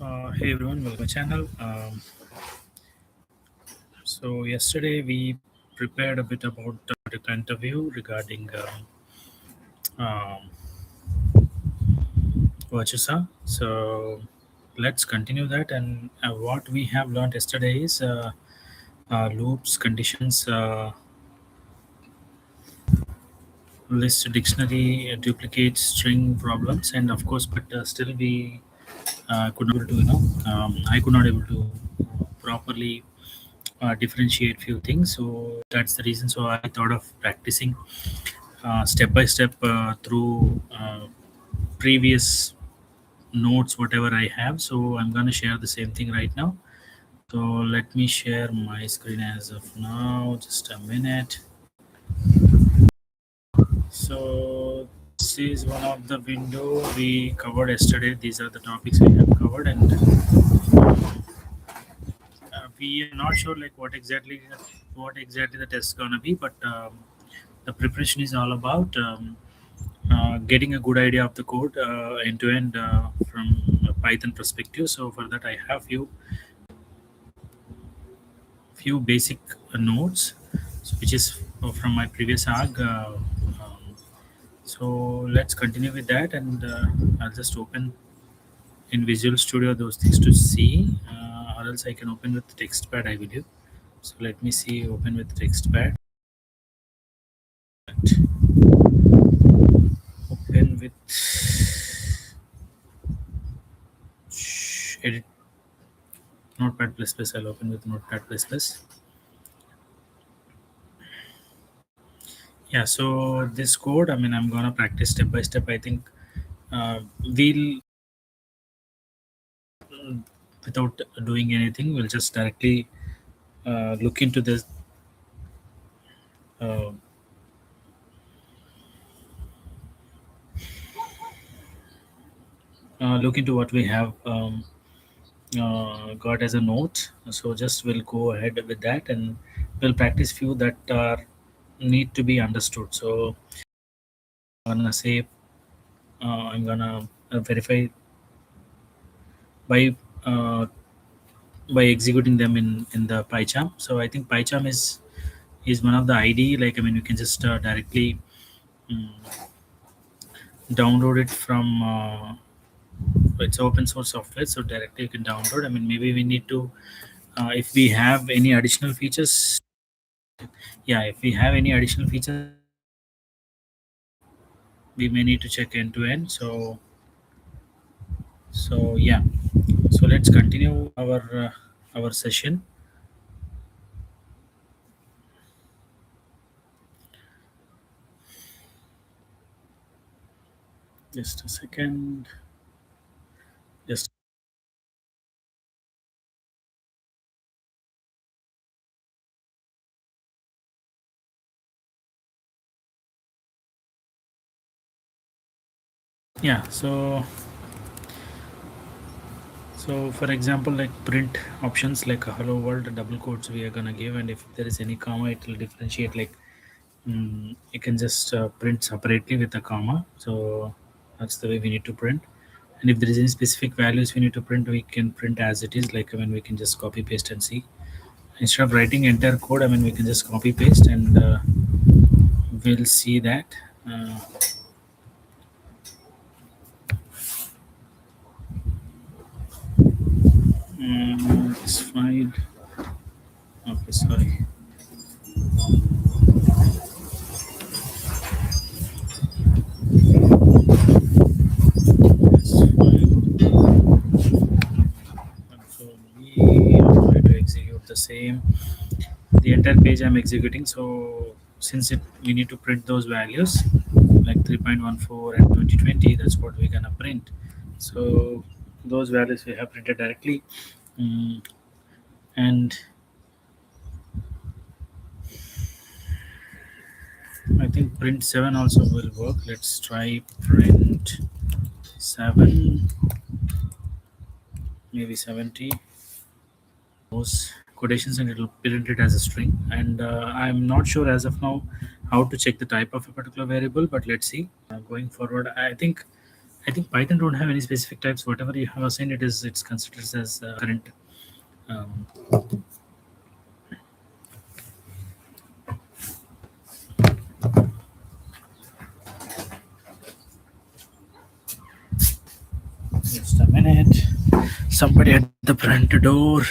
Hey everyone, welcome to my channel. So yesterday we prepared a bit about the interview regarding um, Virtusa. So let's continue that. And what we have learned yesterday is loops, conditions, list, dictionary, duplicate, string problems, and of course, but still we could not able to I could not able to properly differentiate few things. So that's the reason. So I thought of practicing step by step through previous notes whatever I have. So I'm going to share the same thing right now. So let me share my screen as of now, just a minute. So this is one of the window we covered yesterday. These are the topics we have covered, and we are not sure like what exactly the test is gonna be, but the preparation is all about getting a good idea of the code end to end from a Python perspective. So for that, I have few basic notes, so which is from my previous arg. So let's continue with that, and I'll just open in Visual Studio those things to see, or else I can open with TextPad, I believe. So let me see, open with TextPad. Open with edit Notepad plus plus. I'll open with Notepad plus plus. Yeah, so this code, I mean, I'm gonna practice step by step. I think we'll without doing anything, we'll just directly look into this. Uh, look into what we have got as a note. So just we'll go ahead with that, and we'll practice few that are need to be understood. So I'm gonna say I'm gonna verify by uh, by executing them in the PyCharm. So I think PyCharm is one of the IDE. Like, I mean, you can just directly mm, download it from it's open source software, so directly you can download. I mean, maybe we need to if we have any additional features. Yeah, if we have any additional features, we may need to check end to end. So yeah, so let's continue our session. Just a second. Just yeah. So for example, like print options like a hello world double quotes we are gonna give, and if there is any comma, it will differentiate. Like you can just print separately with a comma. So that's the way we need to print. And if there is any specific values we need to print, we can print as it is. Like, I mean, we can just copy paste and see. Instead of writing entire code, I mean, we can just copy paste, and we'll see that. Uh, this file. Okay, sorry. This file. Control V. I'm going to execute the same. The entire page I'm executing. So since we need to print those values like 3.14 and 2020, that's what we're gonna print. So those values we have printed directly. Mm, and I think print 7 also will work. Let's try print 7, maybe 70. Those quotations, and it will print it as a string. And I'm not sure as of now how to check the type of a particular variable, but let's see. Going forward, I think I think Python don't have any specific types. Whatever you have assigned, it's considered as current. Um, just a minute. Somebody at the front door.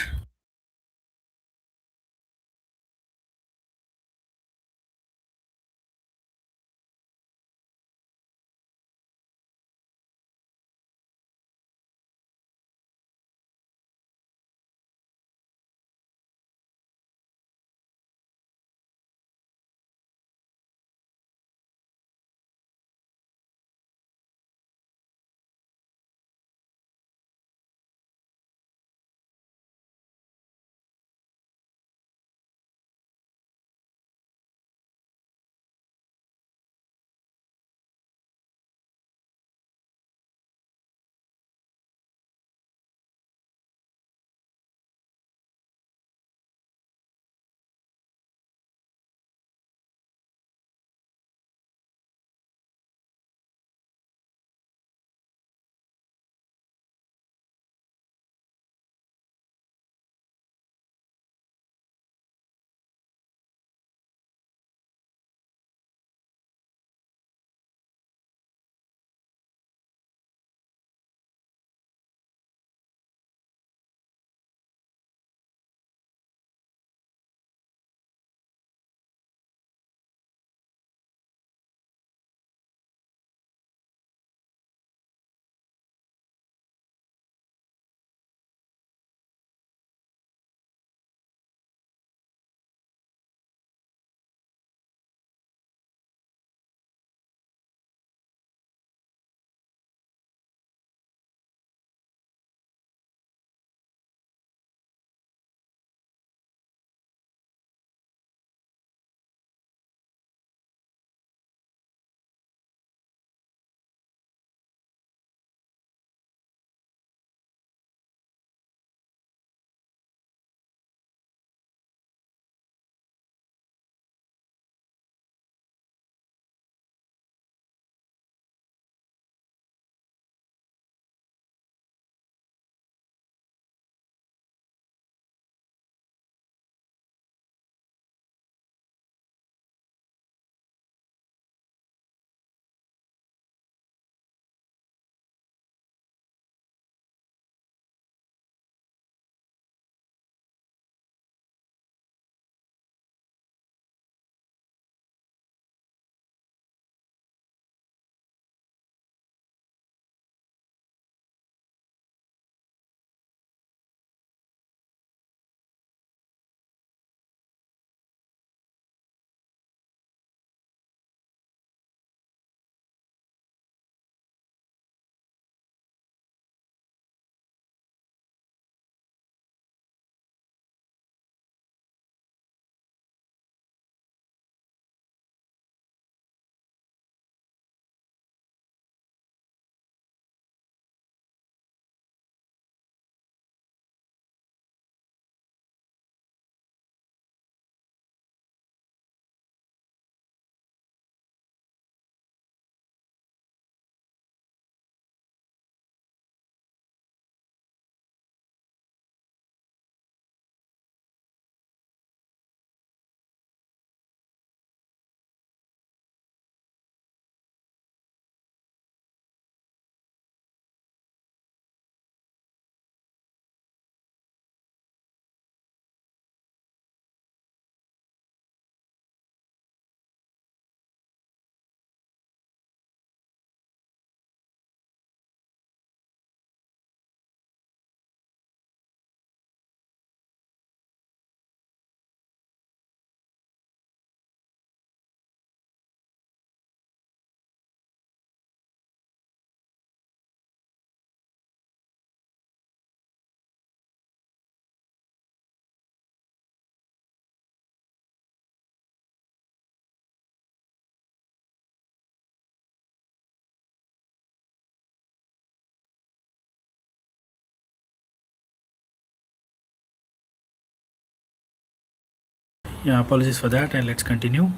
Yeah, apologies for that, and let's continue.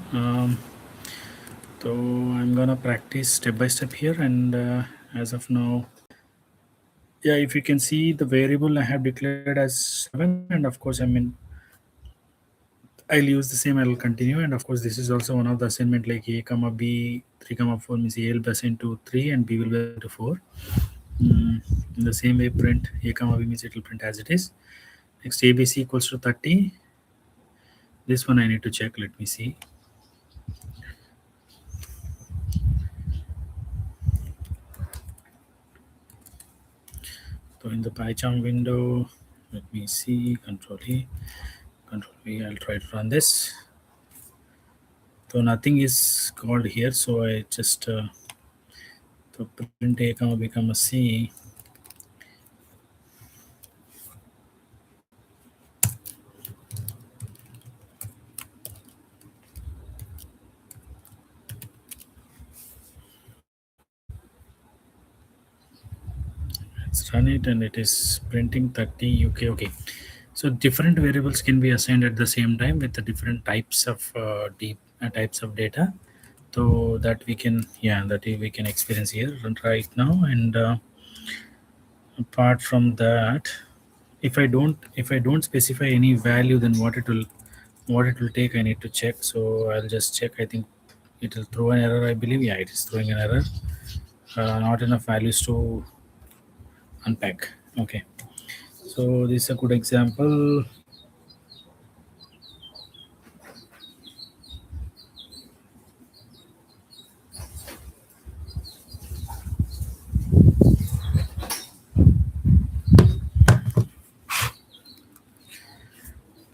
So I'm gonna practice step by step here, and as of now. Yeah, if you can see the variable I have declared as 7, and of course, I mean, I'll use the same, I'll continue. And of course, this is also one of the assignment like a comma b 3 comma 4 means a will be assigned to 3 and b will be assigned to 4. In the same way, print a comma b means it will print as it is. Next, abc equals to 30. This one I need to check. Let me see. So in the PyCharm window, let me see. Control E, Control V. I'll try to run this. So nothing is called here. So I just so print a comma become a C. Let's run it, and it is printing 30 UK. Okay. So different variables can be assigned at the same time with the different types of types of data. So that we can, yeah, that we can experience here right now. And apart from that, if I don't specify any value, then what it will take, I need to check. So I'll just check. I think it will throw an error, I believe. Yeah, it is throwing an error. Not enough values to unpack. Okay, so this is a good example.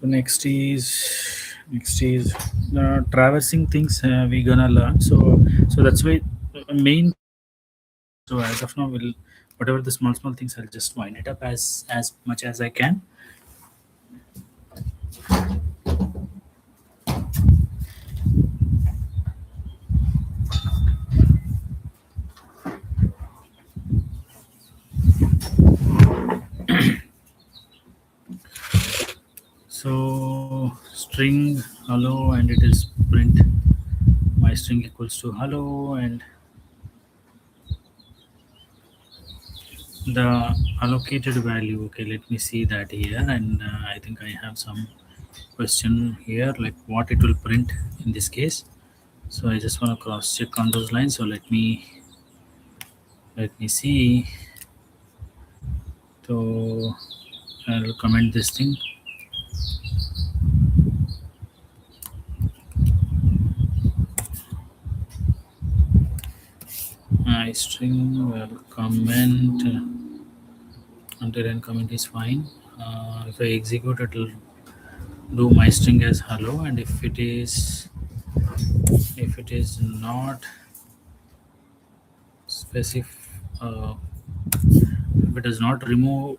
So next is traversing things we gonna learn. So that's why main. So as of now, will whatever the small things, I'll just wind it up as much as I can. So string hello, and it is print my string equals to hello, and the allocated value. Okay, let me see that here. And I think I have some question here, like what it will print in this case. So I just want to cross check on those lines. So let me see. So I'll comment this thing. My string will comment until end comment is fine. If I execute, it will do my string as hello, and if it is not specific, if it does not remove,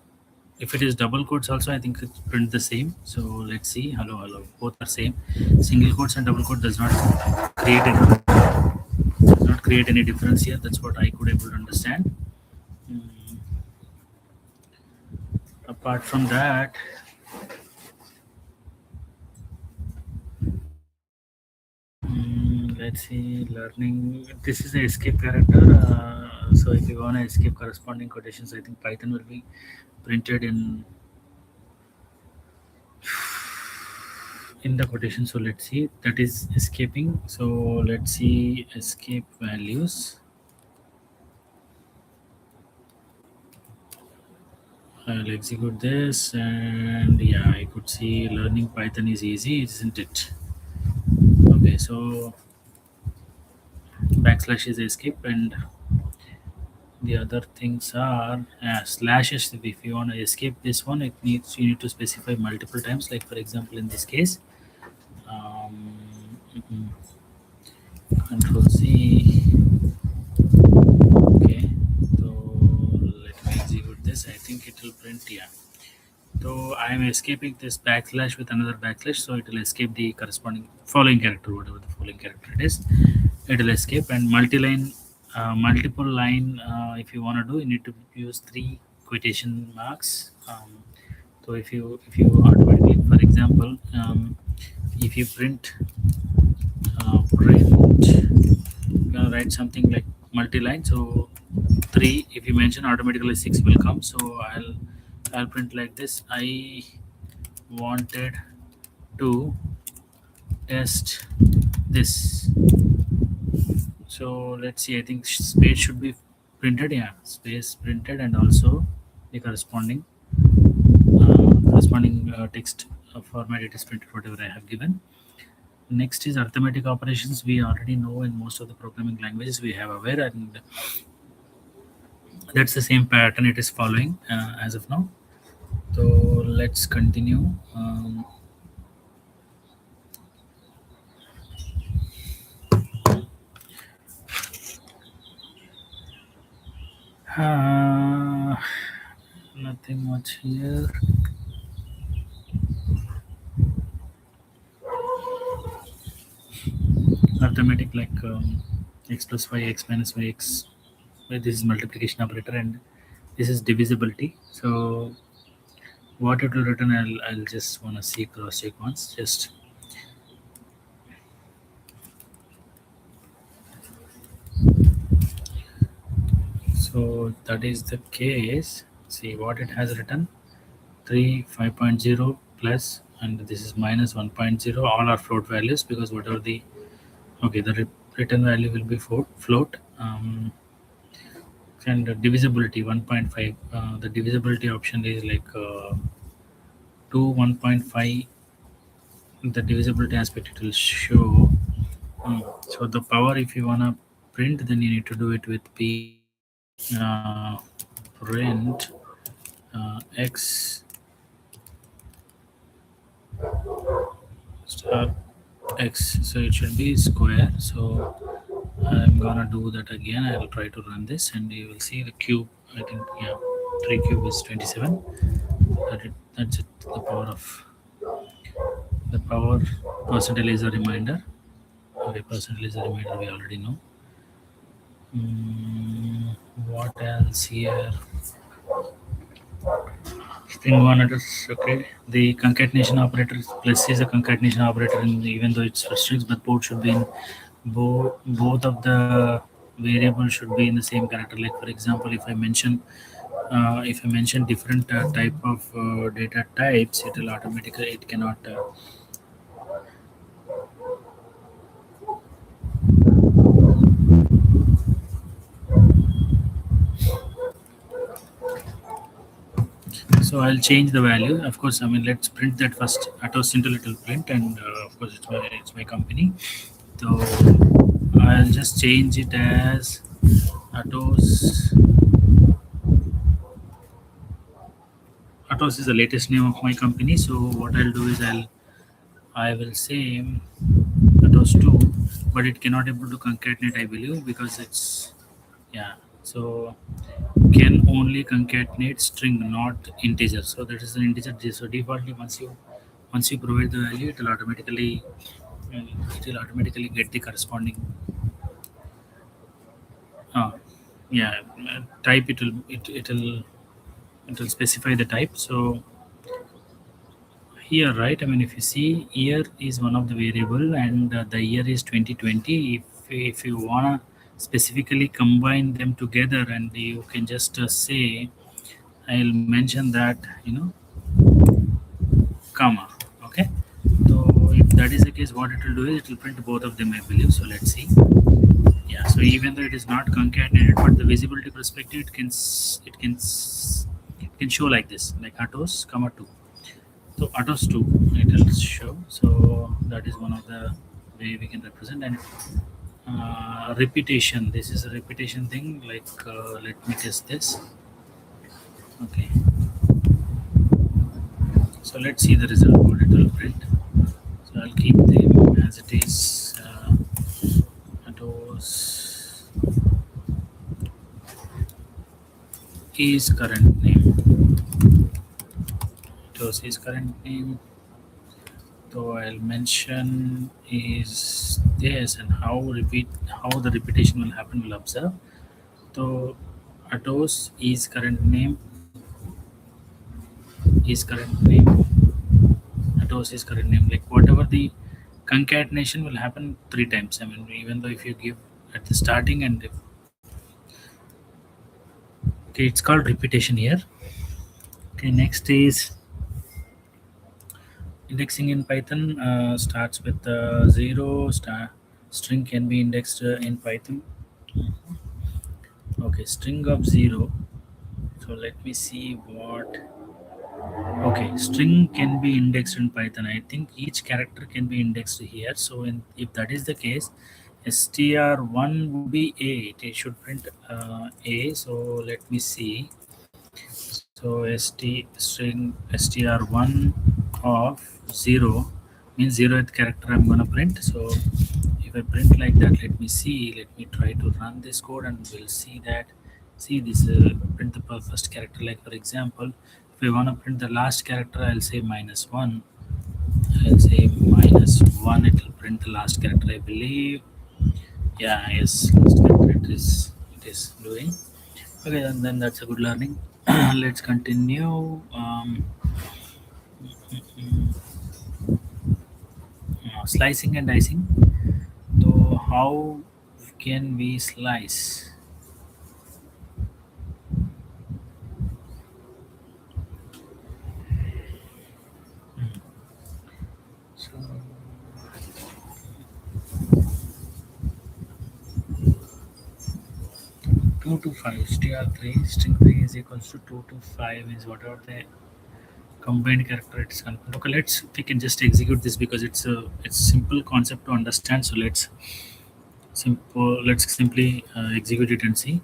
if it is double quotes also, I think it print the same. So let's see. Hello, both are same. Single quotes and double quote does not create any difference here. That's what I could able to understand. Mm, Apart from that, let's see. Learning. This is the escape character. So if you want to escape corresponding quotations, I think Python will be printed in the quotation. So let's see, that is escaping. So let's see escape values. I'll execute this, and yeah, I could see learning Python is easy, isn't it? Okay, so backslash is escape, and the other things are slashes. If you want to escape this one, you need to specify multiple times. Like for example, in this case, um, mhm, Control C. Okay, so let me execute this. I think it will print. Yeah. So I am escaping this backslash with another backslash, so it will escape the corresponding following character, whatever the following character it is. It will escape. And multiple line. If you want to do, you need to use 3 quotation marks. So if you automatically, for example, if you print, you're gonna write something like multi-line. So 3. If you mention automatically 6 will come. So I'll print like this. I wanted to test this. So let's see. I think space should be printed. Yeah, space printed, and also the corresponding text format it is printed whatever I have given. Next is arithmetic operations. We already know in most of the programming languages we have aware, and that's the same pattern it is following as of now. So let's continue. Uh, Nothing much here. Arithmetic like x plus y, x minus y, x. This is multiplication operator, and this is divisibility. So what it will return, I'll just wanna see cross check once. Just so if that is the case. See what it has written. 3 5.0 plus, and this is minus 1.0. All are float values because whatever the okay the return value will be float. And divisibility 1.5. The divisibility option is like 2 1.5. The divisibility aspect it will show. So the power, if you wanna print, then you need to do it with p print x star x. So it should be square. So I'm gonna do that again. I'll try to run this, and you will see the cube. I think, yeah, 3 cube is 27. That's it. The power percentile is a reminder. Okay, percentile is a reminder. We already know. What else here? Thing one is okay. The concatenation operator plus is a concatenation operator, and even though it's for strings, but both should be in both of the variables should be in the same character. Like for example, if I mention different type of data types, it will automatically it cannot. So I'll change the value. Of course, I mean let's print that first. Atos into little print, and of course it's my company. So I'll just change it as Atos. Atos is the latest name of my company. So what I'll do is I will say Atos 2, but it cannot able to concatenate, I believe, because it's yeah. So can only concatenate string, not integer. So that is an integer. So defaultly once you provide the value, it will automatically get the corresponding uh, yeah type. It will specify the type. So here, right, I mean if you see, year is one of the variable, and the year is 2020. If you wanna specifically combine them together, and you can just say I'll mention that comma. Okay, so if that is the case, what it will do is it will print both of them, I believe. So let's see. Yeah, so even though it is not concatenated, but the visibility perspective, it can show like this, like Atos comma 2. So Atos 2 it will show. So that is one of the way we can represent. And repetition, this is a repetition thing. Like let me test this. Okay, so let's see the result what it will print. So I'll keep them as it is. Atos is current name. Atos is current name. So I'll mention is this, and how the repetition will happen, will observe. So Atos is current name. Atos is current name. Like whatever the concatenation will happen 3 times. I mean, even though if you give at the starting, and if Okay, it's called repetition here. Okay, next is indexing in Python. Starts with zero. String can be indexed in Python. Okay, string of zero. So let me see what. Okay, string can be indexed in Python. I think each character can be indexed here. So if that is the case, str1 would be a. It should print a. So let me see. So string str1 of 0 means 0th character I'm gonna print. So if I print like that, let me see. Let me try to run this code and we'll see that. See this print the first character. Like for example, if I wanna print the last character, I'll say -1. I'll say -1. It will print the last character. I believe. Yeah, yes, last character it is doing. Okay, then that's a good learning. Let's continue. Slicing and dicing. So, how can we slice? So, 2 to 5, str3, string 3 is equals to 2 to 5 is whatever the combined character it is confirmed. Okay, we can just execute this because it's simple concept to understand. So let's simply execute it and see.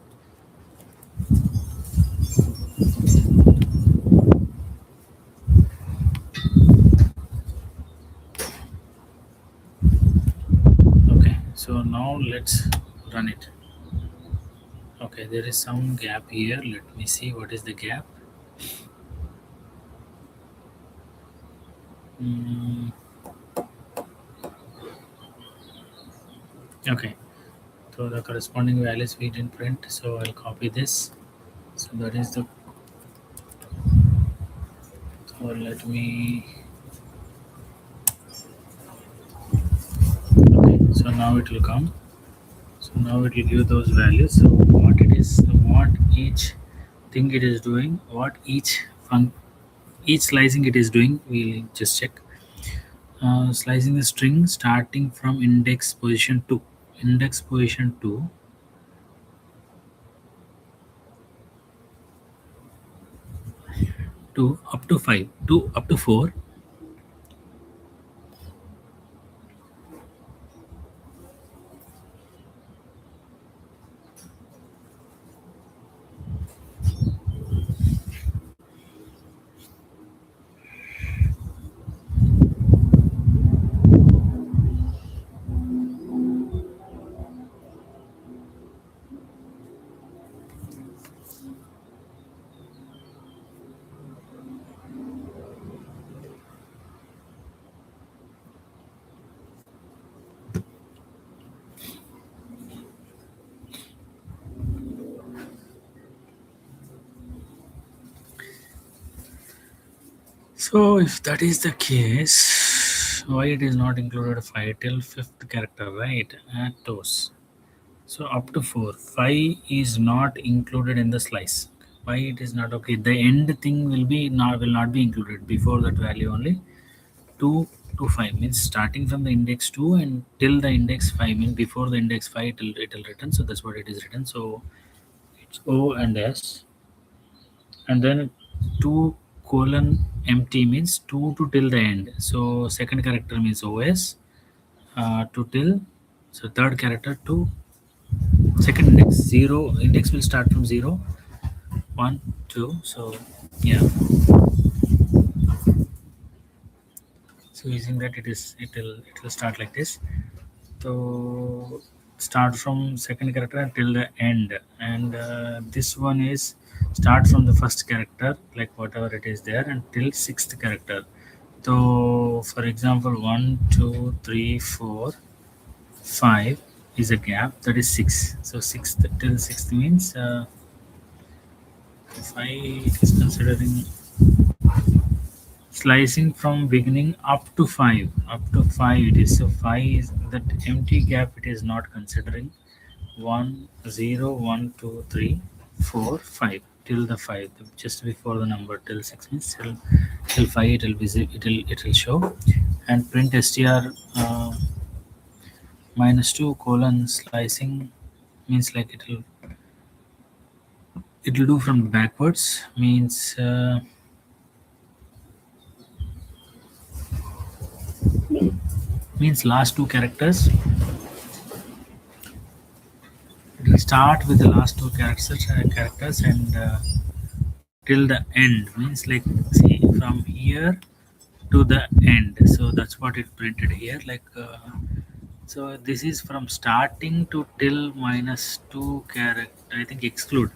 Okay, so now let's run it. Okay, there is some gap here. Let me see what is the gap. Mm, okay, so the corresponding values we didn't print. So I'll copy this. So that is the. So let me. Okay, so now it will come. So now it will give those values. So what it is, what each thing it is doing, what each slicing it is doing. We'll just check. Slicing the string starting from index position 2 to up to 5 to up to 4. So if that is the case, why it is not included 5 till 5th character, right? At those. So up to 4. 5 is not included in the slice. Why it is not okay? The end thing will not be included before that value only. 2 to 5 means starting from the index 2 and till the index 5 means before the index 5 it will return. So that's what it is written. So it's O and S, and then 2 colon empty means 2 to till the end. So second character means OS to till. So third character to second index. 0 index will start from 0, 1, 2. So yeah. So using that it will start like this. So start from second character until the end, and this one is start from the first character like whatever it is there until sixth character. So for example 1, 2, 3, 4, 5 is a gap, that is 6. So sixth till sixth means if I is considering slicing from beginning up to 5 it is. So 5 is that empty gap, it is not considering. 1, 0, 1, 2, 3, 4, 5 till the 5, just before the number till 6 means till 5 it will show, and print str minus 2 colon slicing means like it'll do from backwards means last two characters. It will start with the last two characters and till the end means like, see, from here to the end. So that's what it printed here. So this is from starting to till minus two character. I think exclude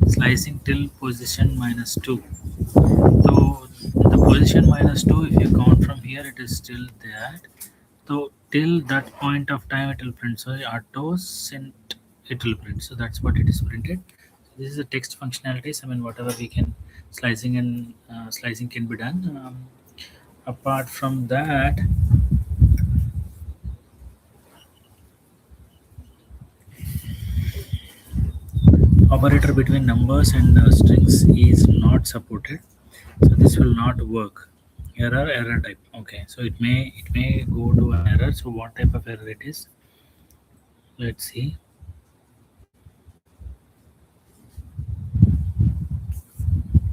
slicing till position minus two. So the position minus two, if you count from here, it is still that. So till that point of time, it will print. So auto sent, it will print. So that's what it is printed. This is the text functionalities. I mean, whatever we can slicing can be done. Apart from that, operator between numbers and strings is not supported. So this will not work. Error type. Okay, so it may go to an error. So what type of error it is? Let's see.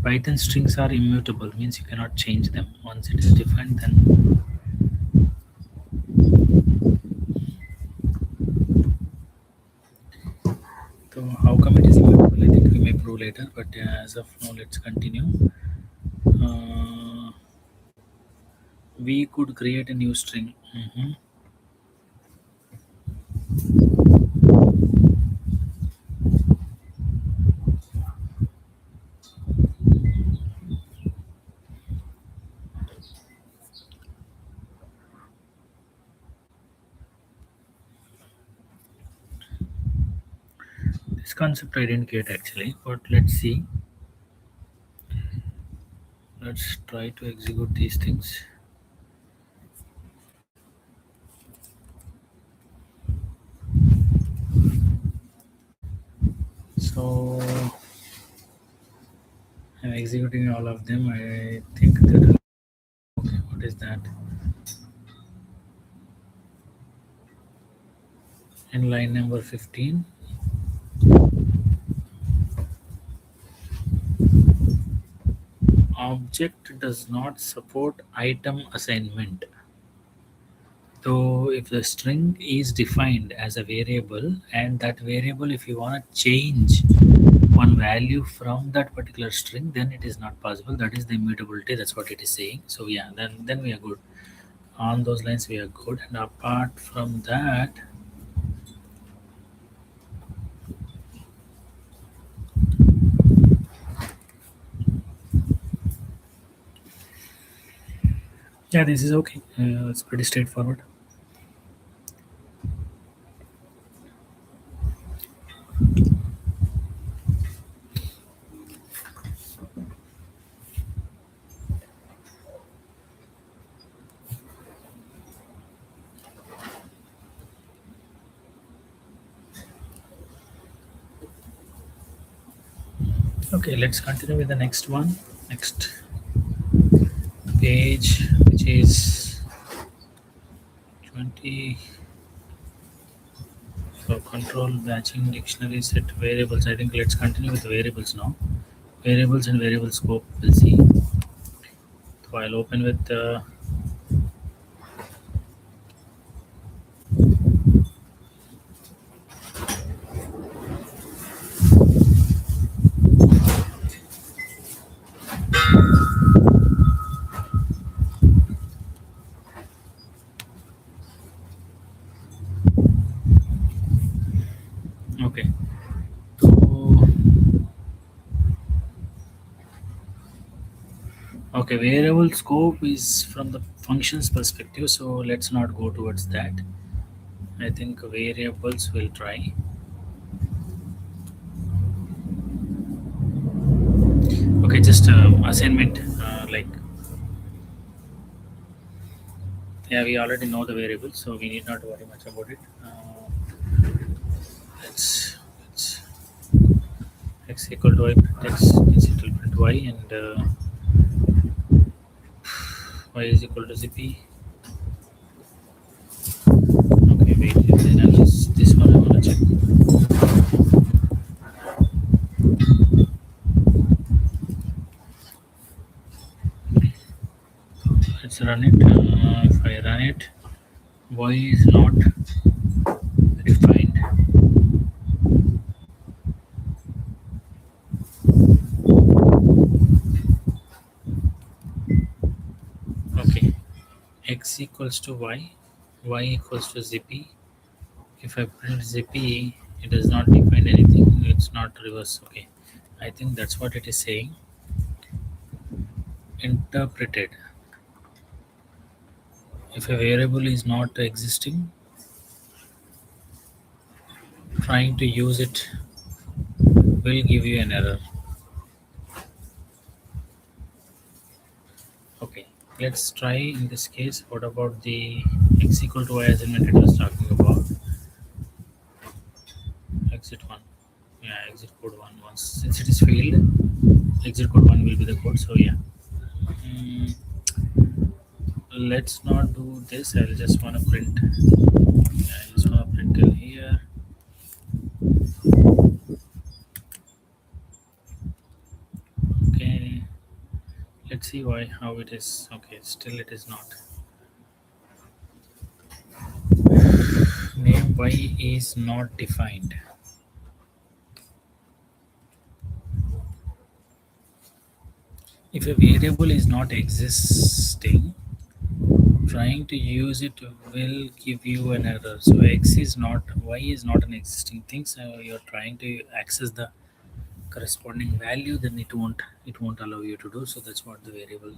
Python strings are immutable, means you cannot change them. Once it is defined, then so how come it is immutable? I think we may prove later, but as of now, let's continue. Uh, we could create a new string. This concept I didn't get actually, but let's see. Let's try to execute these things. So I'm executing all of them. I think that, okay, what is that? In line number 15, object does not support item assignment. So if the string is defined as a variable, and that variable, if you want to change one value from that particular string, then it is not possible. That is the immutability. That's what it is saying. So yeah, then we are good. On those lines we are good. And apart from that, yeah, this is okay. It's pretty straightforward. Okay, let's continue with the next one. Next page, which is 20. So control batching dictionary set variables. I think let's continue with variables now. Variables and variable scope. We'll see. So I'll open with okay. So okay, variable scope is from the functions perspective. So let's not go towards that. I think variables will try. Okay, just assignment. Yeah, we already know the variables, so we need not worry much about it. Let's X equal to y print x is equal to print y, and y is equal to zippy. Okay, wait, then I'll just this one I wanna check. Let's run it. If I run it, y is not defined. Okay, x equals to y equals to zippy. If I print zippy, it does not define anything. It's not reverse. Okay, I think that's what it is saying. Interpreted. If a variable is not existing, trying to use it will give you an error. Okay, let's try in this case. What about the x equal to y assignment it was talking about? Exit 1. Yeah, exit code 1. Once since it is failed, exit code 1 will be the code. So, yeah. Mm, let's not do this. I'll just want to print. I just want to print till here. Okay, let's see why how it is. Okay, still it is not. Name y is not defined. If a variable is not existing, trying to use it will give you an error. So x is not, y is not an existing thing. So you're trying to access the corresponding value, then it won't allow you to do. So that's what the variable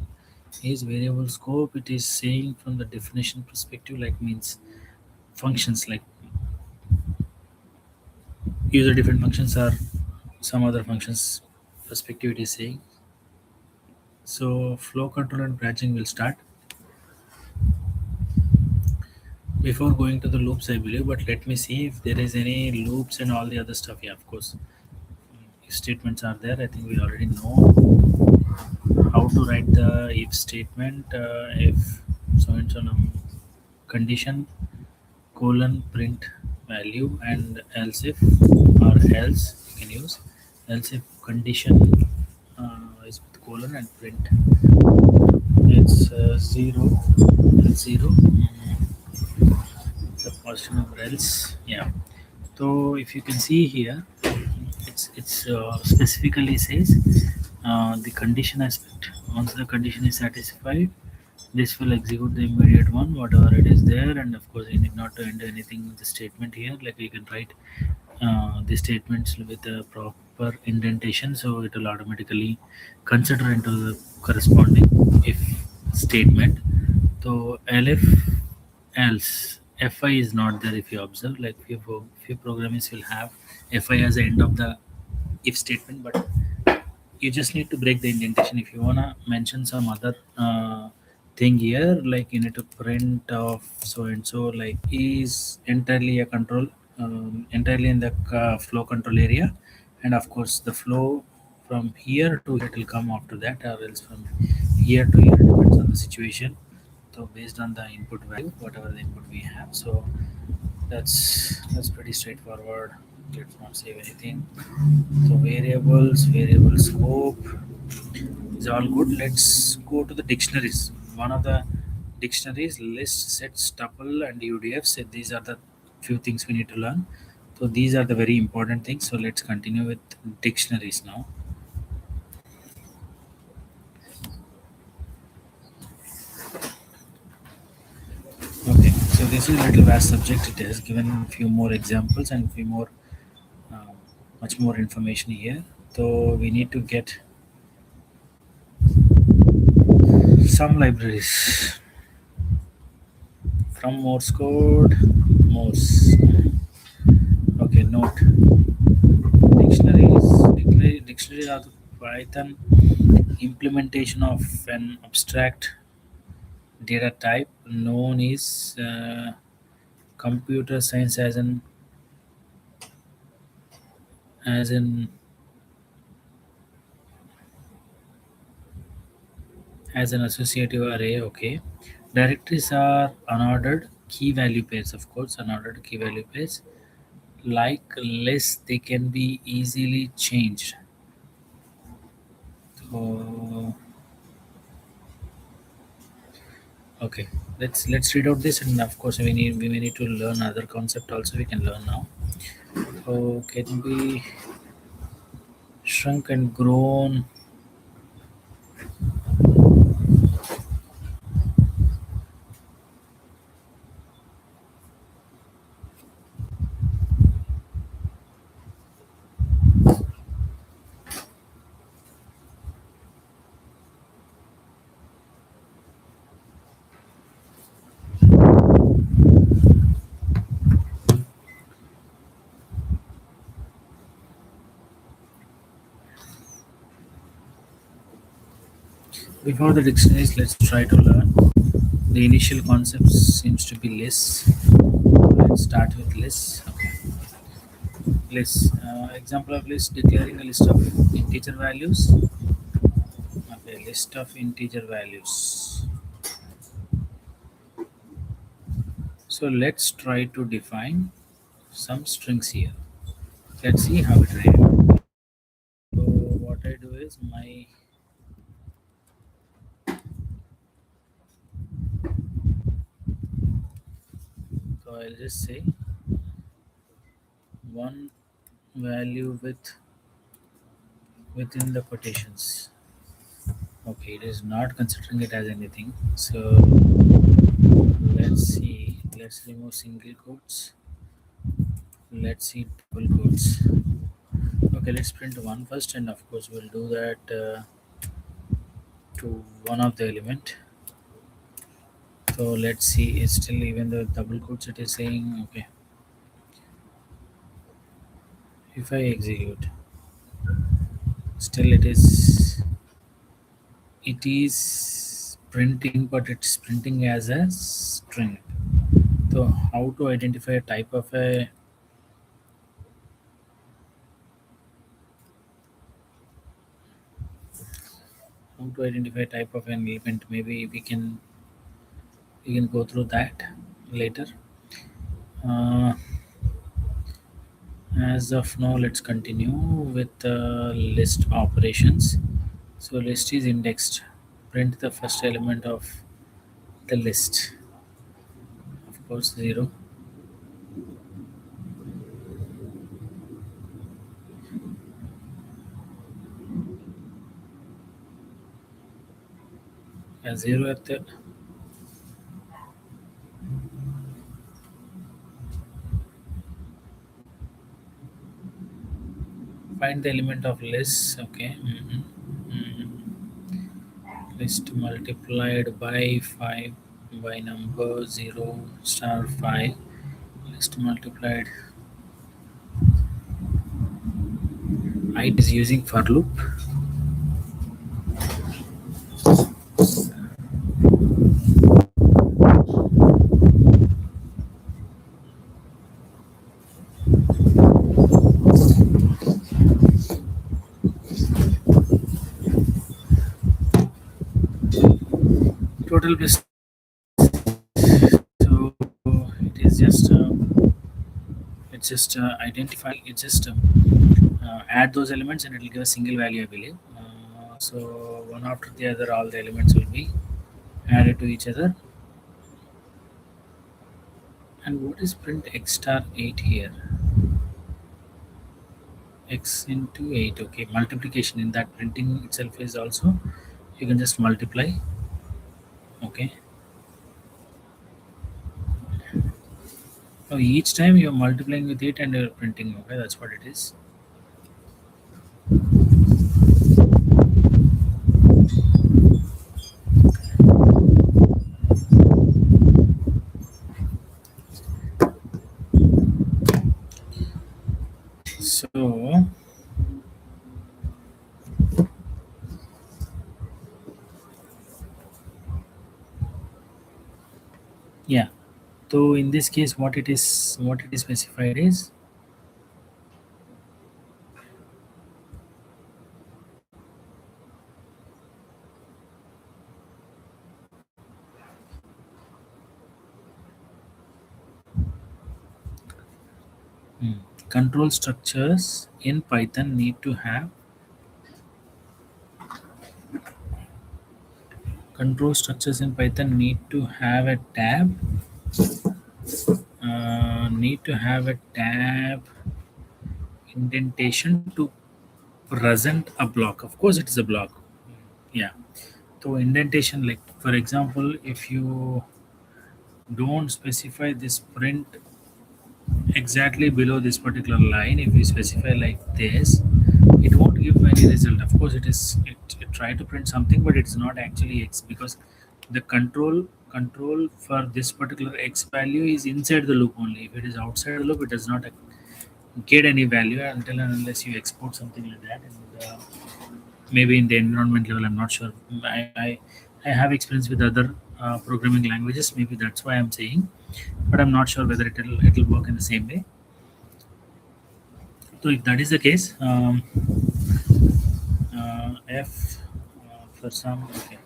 is. Variable scope, it is saying from the definition perspective, like means functions like user different functions or some other functions perspective it is saying. So flow control and branching will start before going to the loops, I believe. But let me see if there is any loops and all the other stuff. Yeah, of course, if statements are there, I think we already know how to write the if statement. If so and so condition colon print value, and else if, or else you can use else if condition is with colon and print it's 0 and 0, the portion of else. Yeah, so if you can see here, it's specifically says the condition aspect. Once the condition is satisfied, this will execute the immediate one, whatever it is there, and of course you need not to enter anything in the statement here. Like you can write the statements with a proper indentation, so it will automatically consider into the corresponding if statement. So elif else fi is not there. If you observe, like few programs will have fi as the end of the if statement, but you just need to break the indentation. If you wanna mention some other thing here, like you need to print of so and so, like is entirely a control, entirely in the flow control area, and of course the flow from here to here it will come after that, or else from here to here depends on the situation. So based on the input value, whatever the input we have, so that's pretty straightforward. Let's not save anything. So variable scope is all good. Let's go to the dictionaries. One of the dictionaries list sets, tuple, and UDF. So these are the few things we need to learn. So these are the very important things. So let's continue with dictionaries now. Okay, so this is a little vast subject. It has given a few more examples and few more, uh, much more information here. So we need to get some libraries from Morse code. Morse. Okay, note. Dictionaries are the Python implementation of an abstract data type known as computer science as an as an associative array. Okay, directories are unordered key value pairs, of course, unordered key value pairs. Like lists, they can be easily changed. So, okay, let's read out this, and of course we may need to learn other concept also. We can learn now. So can be shrunk and grown. Before the dictionaries, let's try to learn. The initial concept seems to be lists. Let's start with lists. Okay, lists. Example of list: declaring a list of integer values. Okay, list of integer values. So let's try to define some strings here. Let's see how it reads. So what I do is so I'll just say one value within the quotations. Okay, it is not considering it as anything. So let's see. Let's remove single quotes. Let's see double quotes. Okay, let's print one first, and of course we'll do that to one of the element. So let's see. It's still even the double quotes. It is saying okay. If I execute, still it is printing, but it's printing as a string. So how to identify a type of a how to identify type of an element? Maybe we can go through that later. Uh, as of now, let's continue with the list operations. So list is indexed. Print the first element of the list. Of course, zero. Zero at the find the element of list. Okay. List multiplied by 5 by number 0 star 5. List multiplied. It is using for loop. Total list. So it is just it's just identify. It's just add those elements and it will give a single value, I believe. So one after the other, all the elements will be added to each other. And what is print x star 8 here? X into 8. Okay, multiplication in that printing itself is also you can just multiply. Okay. So each time you're multiplying with it and you're printing. Okay, that's what it is. So yeah. So in this case, what it is specified is Control structures in Python need to have a tab. Need to have a tab indentation to present a block. Of course, it is a block. Yeah. So indentation, like for example, if you don't specify this print exactly below this particular line, if you specify like this, it won't give any result. Of course, it try to print something, but it's not actually x, because the control for this particular x value is inside the loop only. If it is outside the loop, it does not get any value until and unless you export something like that. And maybe in the environment level, I'm not sure. I have experience with other programming languages, maybe that's why I'm saying, but I'm not sure whether it'll work in the same way. So if that is the case, f for some, okay,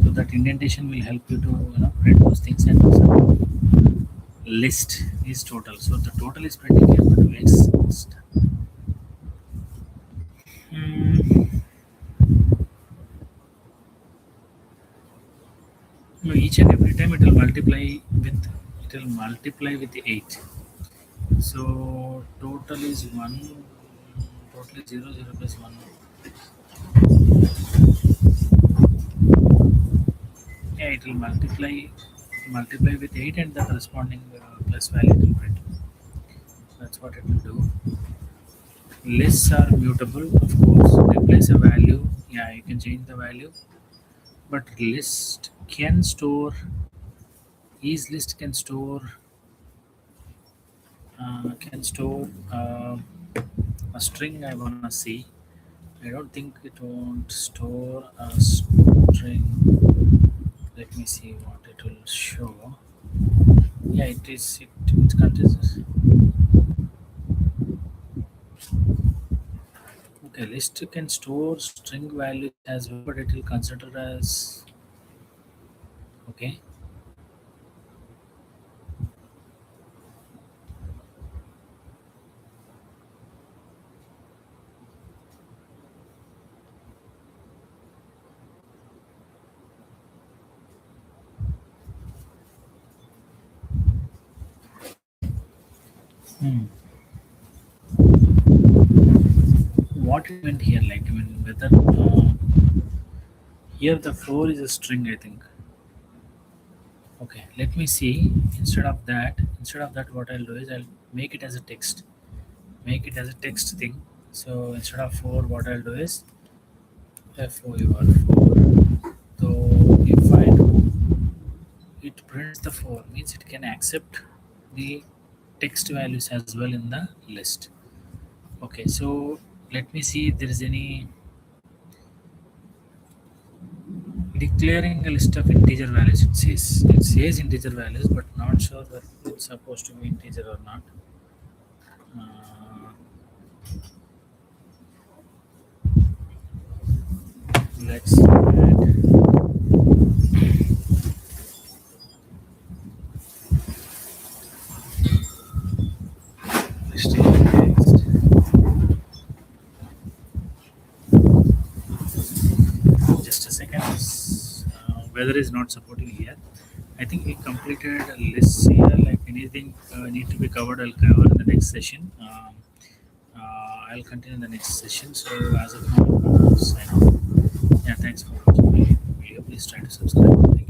so that indentation will help you to print those things. And some list is total, so the total is printing here, but list. Hmm. No, each and every time it will multiply with 8. So total is 1. Total is 0, 0 plus 1. Yeah, it will multiply with 8, and the corresponding plus value it will print. That's what it will do. Lists are mutable, of course. Replace a value. Yeah, you can change the value, but list can store. Each list can store a string. I wanna see. I don't think it won't store a string. Let me see what it will show. Yeah, it is. It contains. Okay, list can store string values as well, but it will consider as okay. Hmm. What it meant here, like I mean, whether here the floor is a string, I think. Okay, let me see. Instead of that, what I'll do is I'll make it as a text. Make it as a text thing. So instead of 4, what I'll do is FOUR 4. So if I do, it prints the 4, means it can accept the text values as well in the list. Okay, so let me see if there is any declaring a list of integer values. It says integer values, but not sure that it's supposed to be integer or not. Let's add list of text. Just a second. Weather is not supporting here. I think we completed a list here. Like anything need to be covered, I'll cover in the next session. I'll continue in the next session. So as of now, sign off. Yeah, thanks for watching my video. Please try to subscribe. Thank you.